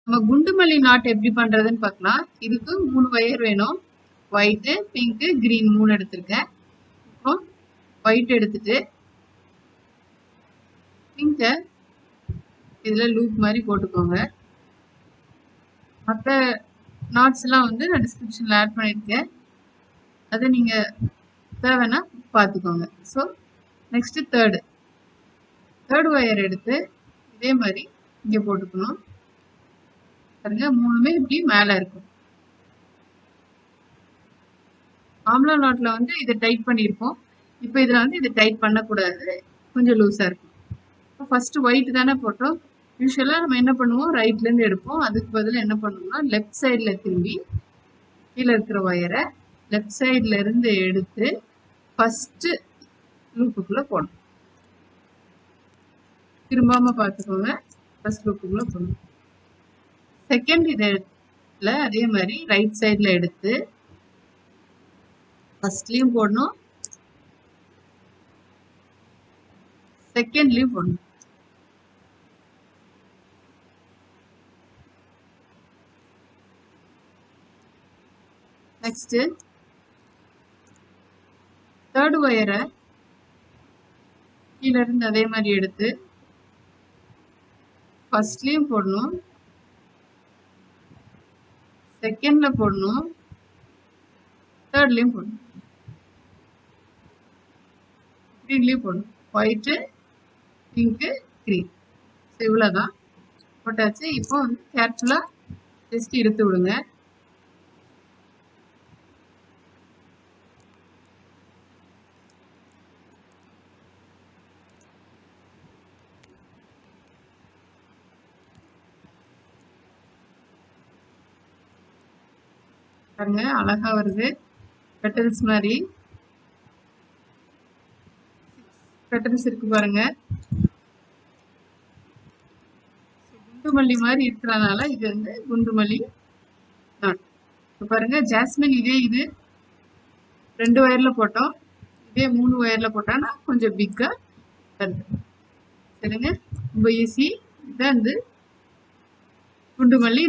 நம்ம குண்டுமல்லி நாட் எப்படி பண்றதுன்னு பார்க்கலாம். இதுக்கு 3 வயர் வேணும். ஒயிட், பிங்க், கிரீன் 3 எடுத்திருக்கேன். இப்போ ஒயிட் எடுத்துட்டு பிங்கை இதுல லூப் மாதிரி போட்டுக்கோங்க. மற்ற நாட்ஸ் எல்லாம் வந்து நான் டிஸ்கிரிப்ஷன்ல ஆட் பண்ணியிருக்கேன். அதை நீங்க தேவைன்னா பார்த்துக்கோங்க. ஸோ நெக்ஸ்ட் தேர்ட் ஒயர் எடுத்து இதே மாதிரி இங்கே போட்டுக்கணும். பாருங்க, 3மே இப்படி மேலே இருக்கும். ஆம்லா நாட்ல வந்து இதை டைட் பண்ணியிருப்போம். இப்போ இதில் வந்து இதை டைட் பண்ணக்கூடாது, கொஞ்சம் லூஸாக இருக்கும். இப்போ ஃபர்ஸ்ட் ஒயிட் தானே போட்டோம். யூஸ்வலாக நம்ம என்ன பண்ணுவோம், ரைட்லேருந்து எடுப்போம். அதுக்கு பதிலாக என்ன பண்ணுவோம்னா லெஃப்ட் சைடில் திரும்பி கீழே இருக்கிற ஒயரை லெஃப்ட் சைடில் இருந்து எடுத்து ஃபர்ஸ்ட் லூப்புக்குள்ளே போடணும். திரும்பாமல் பார்த்துக்கோங்க. ஃபர்ஸ்ட் லூப்புக்குள்ளே போடணும். செகண்ட் இதில் அதே மாதிரி ரைட் சைடில் எடுத்து ஃபர்ஸ்ட்லேயும் போடணும், செகண்ட்லேயும் போடணும். நெக்ஸ்ட் தேர்ட் ஒயரை கீழே இருந்து அதே மாதிரி எடுத்து ஃபர்ஸ்ட்லேயும் போடணும், செகண்ட்ல போடணும், தேர்ட்லேயும் போடணும், கிரீன்லேயும் போடணும். White, pink, green. ஸோ இவ்வளோதான் போட்டாச்சு. இப்போ வந்து கேர்ஃபுல்லாக ஜஸ்ட் எடுத்து விடுங்க. பாருங்க, அழகா வருது. பெட்டல்ஸ் மாதிரி பெட்டல்ஸ் இருக்கு பாருங்க. குண்டுமல்லி மாதிரி இருக்கிறதுனால இது வந்து குண்டுமல்லி நாட். இப்போ பாருங்க, ஜாஸ்மின் இதே இது 2 ஒயர்ல போட்டோம், இதே 3 ஒயர்ல போட்டோம்னா கொஞ்சம் பிக்கா வருது. சரிங்க, ரொம்ப ஈஸி. இதான் வந்து குண்டுமல்லி.